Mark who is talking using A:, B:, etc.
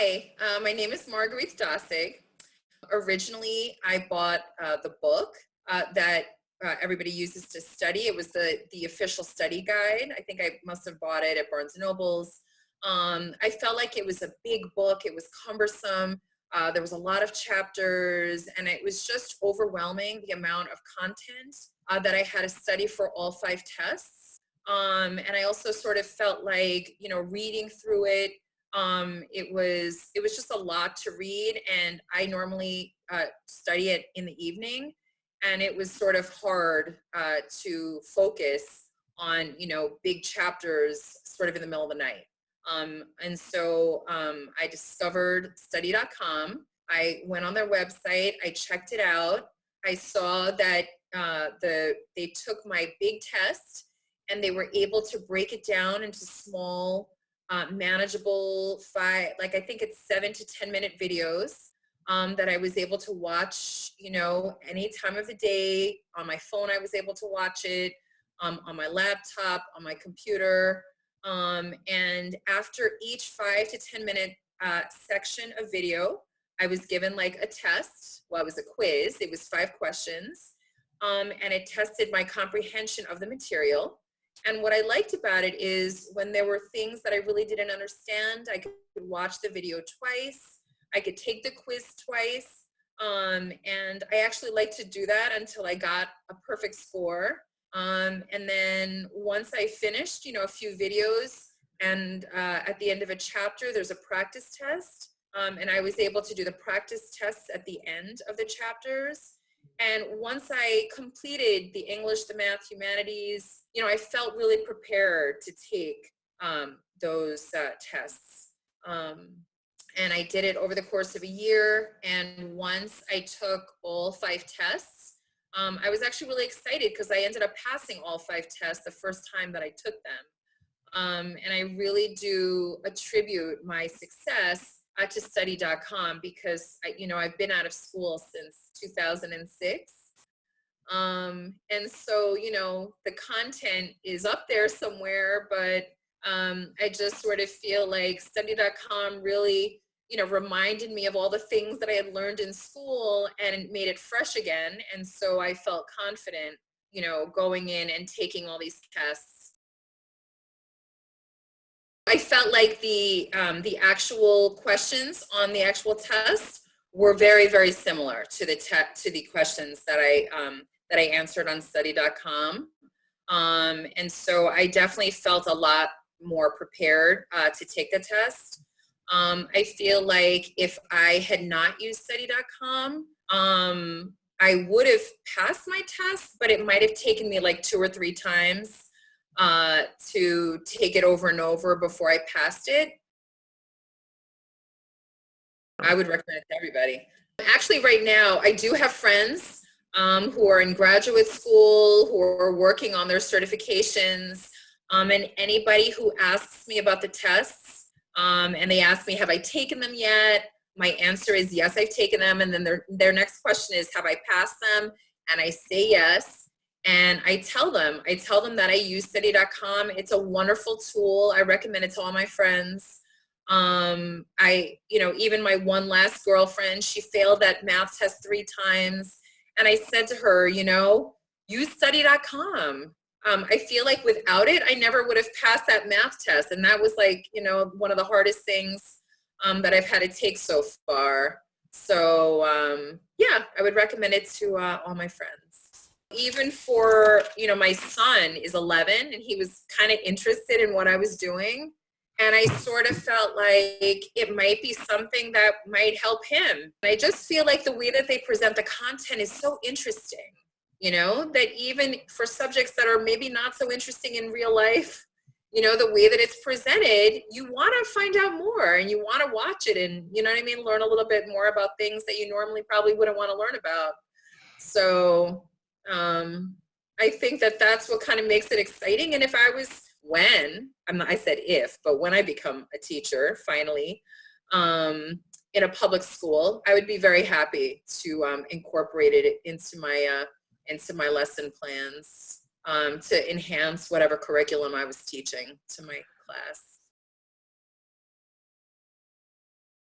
A: Hi, my name is Margrethe. Originally, I bought the book that everybody uses to study. It was the official study guide. I think I must have bought it at Barnes& Noble's. I felt like it was a big book. It was cumbersome. There was a lot of chapters, and it was just overwhelming, the amount of content that I had to study for all 5 tests. And I also sort of felt like, reading through it, it was just a lot to read, and I normally study it in the evening, and it was sort of hard to focus on big chapters sort of in the middle of the night. And so I discovered Study.com. I went on their website, I checked it out. I saw that they took my big test and they were able to break it down into small manageable I think it's 7 to 10 minute videos that I was able to watch, any time of the day. On my phone, I was able to watch it, on my laptop, on my computer. And after each 5 to 10 minute section of video, I was given like a test. Well, it was a quiz. It was 5 questions. And it tested my comprehension of the material. And what I liked about it is when there were things that I really didn't understand, I could watch the video twice. I could take the quiz twice. And I actually liked to do that until I got a perfect score. And then once I finished, a few videos, and at the end of a chapter, there's a practice test. And I was able to do the practice tests at the end of the chapters. And once I completed the English, the math, humanities, I felt really prepared to take those tests. And I did it over the course of a year. And once I took all 5 tests, I was actually really excited because I ended up passing all 5 tests the first time that I took them. And I really do attribute my success to Study.com because I've been out of school since 2006. And so, the content is up there somewhere, but I just sort of feel like Study.com really, reminded me of all the things that I had learned in school and made it fresh again. And so I felt confident, going in and taking all these tests. I felt like the actual questions on the actual test were very, very similar to the questions that I answered on Study.com. And so I definitely felt a lot more prepared to take the test. I feel like if I had not used Study.com, I would have passed my test, but it might have taken me like 2 or 3 times to take it over and over before I passed it. I would recommend it to everybody. Actually, right now, I do have friends who are in graduate school, who are working on their certifications, and anybody who asks me about the tests, and they ask me, have I taken them yet? My answer is yes, I've taken them. And then their next question is, have I passed them? And I say yes. And I tell them that I use Study.com. It's a wonderful tool. I recommend it to all my friends. Even my one last girlfriend, she failed that math test 3 times. And I said to her, use Study.com. I feel like without it, I never would have passed that math test. And that was like, one of the hardest things that I've had to take so far. So yeah, I would recommend it to all my friends. Even for, my son is 11 and he was kind of interested in what I was doing. And I sort of felt like it might be something that might help him. I just feel like the way that they present the content is so interesting, that even for subjects that are maybe not so interesting in real life, the way that it's presented, you want to find out more and you want to watch it and, learn a little bit more about things that you normally probably wouldn't want to learn about. So I think that that's what kind of makes it exciting. And if I was, I said if, but when I become a teacher, finally, in a public school, I would be very happy to incorporate it into my lesson plans to enhance whatever curriculum I was teaching to my class.